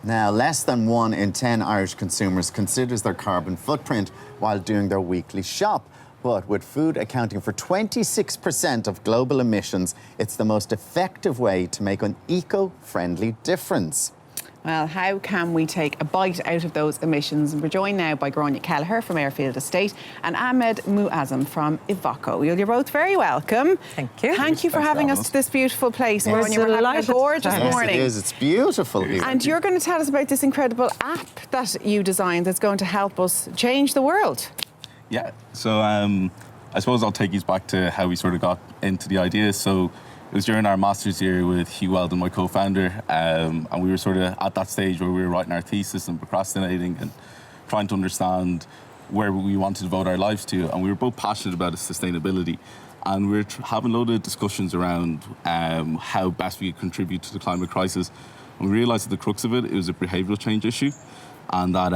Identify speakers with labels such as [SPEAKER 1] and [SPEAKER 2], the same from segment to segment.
[SPEAKER 1] Now, less than 1 in 10 Irish consumers considers their carbon footprint while doing their weekly shop. But with food accounting for 26% of global emissions, it's the most effective way to make an eco-friendly difference.
[SPEAKER 2] Well, how can we take a bite out of those emissions? And we're joined now by Grainne Kelliher from Airfield Estate and Ahmad Mu'azzam from Evocco. You're both very welcome.
[SPEAKER 3] Thank you.
[SPEAKER 2] Thank you for having us to this beautiful place. Grainne, you're having a gorgeous morning.
[SPEAKER 1] Yes, it is. It's beautiful here.
[SPEAKER 2] And you're going to tell us about this incredible app that you designed that's going to help us change the world.
[SPEAKER 4] Yeah, so I suppose I'll take you back to how we sort of got into the idea. So it was during our master's year with Hugh, Weldon, my co-founder, and we were sort of at that stage where we were writing our thesis and procrastinating and trying to understand where we wanted to devote our lives to. And we were both passionate about sustainability. And we were having a load of discussions around how best we could contribute to the climate crisis. And we realised that the crux of it was a behavioural change issue. And that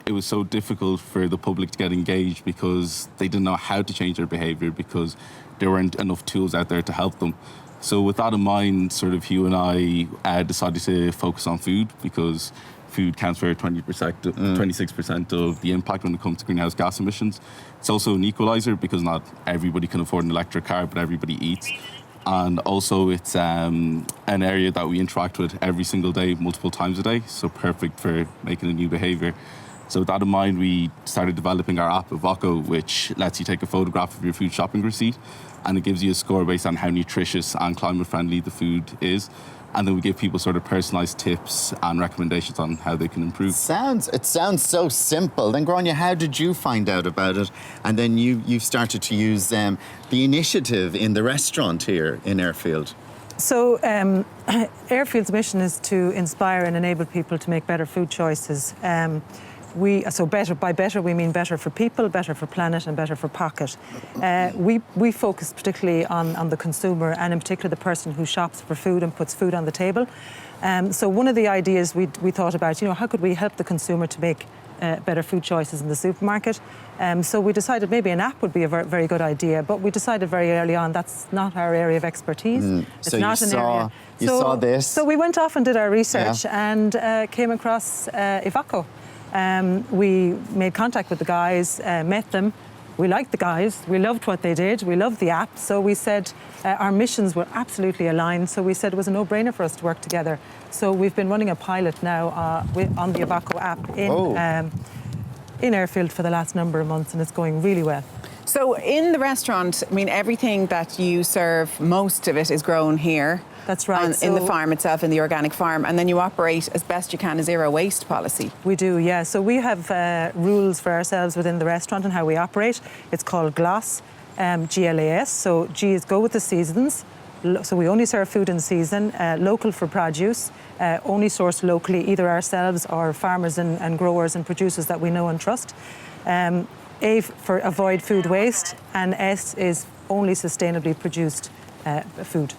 [SPEAKER 4] it was so difficult for the public to get engaged because they didn't know how to change their behaviour because there weren't enough tools out there to help them. So with that in mind, sort of Hugh and I decided to focus on food because food counts for 26% of the impact when it comes to greenhouse gas emissions. It's also an equaliser because not everybody can afford an electric car, but everybody eats. And also it's an area that we interact with every single day, multiple times a day, so perfect for making a new behaviour. So with that in mind, we started developing our app, Evocco, which lets you take a photograph of your food shopping receipt, and it gives you a score based on how nutritious and climate-friendly the food is. And then we give people sort of personalised tips and recommendations on how they can improve.
[SPEAKER 1] It sounds so simple. Then, Grainne, how did you find out about it? And then you started to use the initiative in the restaurant here in Airfield.
[SPEAKER 3] So Airfield's mission is to inspire and enable people to make better food choices. By better we mean better for people, better for planet and better for pocket. We focus particularly on the consumer and in particular the person who shops for food and puts food on the table. So one of the ideas we thought about, how could we help the consumer to make better food choices in the supermarket? So we decided maybe an app would be a very good idea, but we decided very early on that's not our area of expertise. It's
[SPEAKER 1] so
[SPEAKER 3] not
[SPEAKER 1] you saw this.
[SPEAKER 3] So we went off and did our research and came across Evocco. We made contact with the guys, met them. We liked the guys. We loved what they did. We loved the app. So we said our missions were absolutely aligned. So we said it was a no-brainer for us to work together. So we've been running a pilot now on the Evocco app in Airfield for the last number of months, and it's going really well.
[SPEAKER 2] So in the restaurant, I mean, everything that you serve, most of it is grown here.
[SPEAKER 3] That's right.
[SPEAKER 2] In the farm itself, in the organic farm, and then you operate as best you can a zero waste policy.
[SPEAKER 3] We do, yeah. So we have rules for ourselves within the restaurant and how we operate. It's called GLAS, GLAS. So G is go with the seasons. So we only serve food in season, local for produce, only sourced locally, either ourselves or farmers and growers and producers that we know and trust. A for avoid food waste, and S is only sustainably produced food.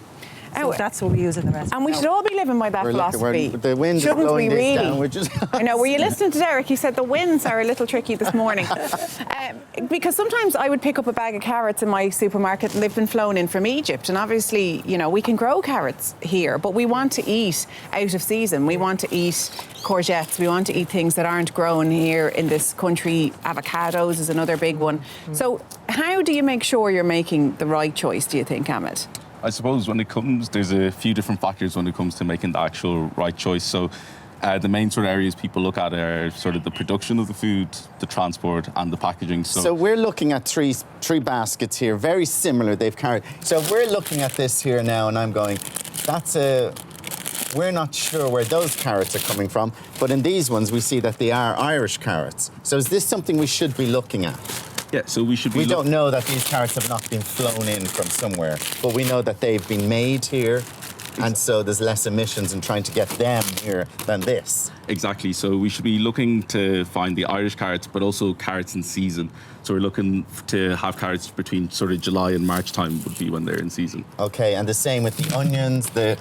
[SPEAKER 3] So that's what we use in the restaurant.
[SPEAKER 2] And we should all be living by that philosophy.
[SPEAKER 1] The wind is blowing this down.
[SPEAKER 2] I know, were you listening to Derek? He said the winds are a little tricky this morning. Because sometimes I would pick up a bag of carrots in my supermarket and they've been flown in from Egypt. And obviously, we can grow carrots here, but we want to eat out of season. We want to eat courgettes. We want to eat things that aren't grown here in this country. Avocados is another big one. So how do you make sure you're making the right choice, do you think, Ahmad?
[SPEAKER 4] I suppose there's a few different factors when it comes to making the actual right choice. So the main sort of areas people look at are sort of the production of the food, the transport and the packaging.
[SPEAKER 1] So we're looking at three baskets here, very similar. They've carried. So if we're looking at this here now and I'm going, we're not sure where those carrots are coming from, but in these ones we see that they are Irish carrots. So is this something we should be looking at?
[SPEAKER 4] Yeah, so we should be...
[SPEAKER 1] We don't know that these carrots have not been flown in from somewhere, but we know that they've been made here, and so there's less emissions in trying to get them here than this.
[SPEAKER 4] Exactly, so we should be looking to find the Irish carrots, but also carrots in season. So we're looking to have carrots between sort of July and March time would be when they're in season.
[SPEAKER 1] Okay, and the same with the onions, the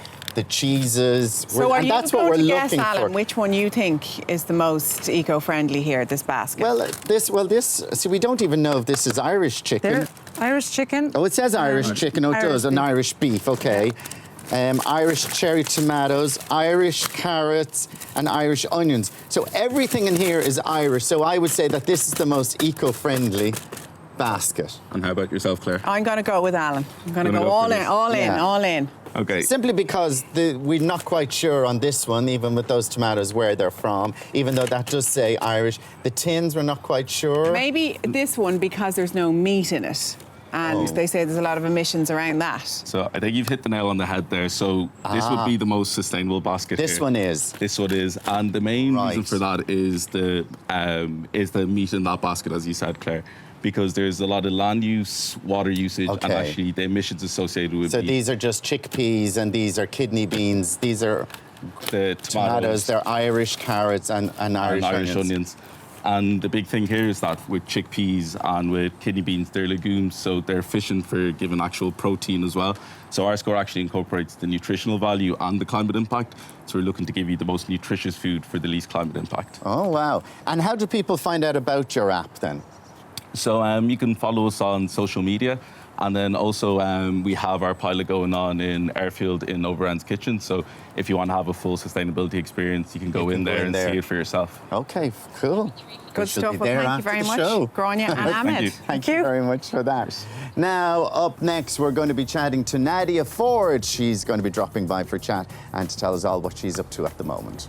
[SPEAKER 1] cheeses.
[SPEAKER 2] So are you
[SPEAKER 1] that's what we're looking
[SPEAKER 2] Alan,
[SPEAKER 1] for.
[SPEAKER 2] which one you think is the most eco-friendly here, this basket?
[SPEAKER 1] See, we don't even know if this is Irish chicken.
[SPEAKER 3] Irish chicken.
[SPEAKER 1] Oh, it says Irish chicken. Oh, it does, and Irish beef, okay. Irish cherry tomatoes, Irish carrots, and Irish onions. So everything in here is Irish. So I would say that this is the most eco-friendly basket.
[SPEAKER 4] And how about yourself, Claire?
[SPEAKER 2] I'm going to go with Alan. I'm going to
[SPEAKER 4] Gonna
[SPEAKER 2] go
[SPEAKER 4] go
[SPEAKER 2] all
[SPEAKER 4] for
[SPEAKER 2] in,
[SPEAKER 4] this.
[SPEAKER 2] all in,
[SPEAKER 1] Yeah.
[SPEAKER 2] all in.
[SPEAKER 4] Okay.
[SPEAKER 1] Simply because we're not quite sure on this one, even with those tomatoes, where they're from, even though that does say Irish. The tins, we're not quite sure.
[SPEAKER 2] Maybe this one because there's no meat in it. And they say there's a lot of emissions around that.
[SPEAKER 4] So I think you've hit the nail on the head there. So this would be the most sustainable basket.
[SPEAKER 1] This
[SPEAKER 4] here.
[SPEAKER 1] one is.
[SPEAKER 4] This one is, and the main reason
[SPEAKER 1] Right.
[SPEAKER 4] for that is the meat in that basket, as you said, Claire, because there's a lot of land use, water usage, and
[SPEAKER 1] Okay.
[SPEAKER 4] actually the emissions associated with
[SPEAKER 1] So
[SPEAKER 4] meat.
[SPEAKER 1] these are just chickpeas and these are kidney beans. These are
[SPEAKER 4] The
[SPEAKER 1] tomatoes, they're Irish carrots and Irish, onions.
[SPEAKER 4] And the big thing here is that with chickpeas and with kidney beans, they're legumes, so they're efficient for giving actual protein as well. So our score actually incorporates the nutritional value and the climate impact. So we're looking to give you the most nutritious food for the least climate impact.
[SPEAKER 1] Oh, wow. And how do people find out about your app then?
[SPEAKER 4] So you can follow us on social media. And then also we have our pilot going on in Airfield in Overend's Kitchen. So if you want to have a full sustainability experience, you can go in there and see it for yourself.
[SPEAKER 1] Okay, cool. We
[SPEAKER 2] Good
[SPEAKER 1] shall
[SPEAKER 2] stuff.
[SPEAKER 1] be
[SPEAKER 2] Well,
[SPEAKER 1] there
[SPEAKER 2] thank you
[SPEAKER 1] after
[SPEAKER 2] very
[SPEAKER 1] the
[SPEAKER 2] much,
[SPEAKER 1] show.
[SPEAKER 2] Grainne and Ahmed.
[SPEAKER 4] you.
[SPEAKER 1] Thank you very much for that. Now, up next, we're going to be chatting to Nadia Ford. She's going to be dropping by for chat and to tell us all what she's up to at the moment.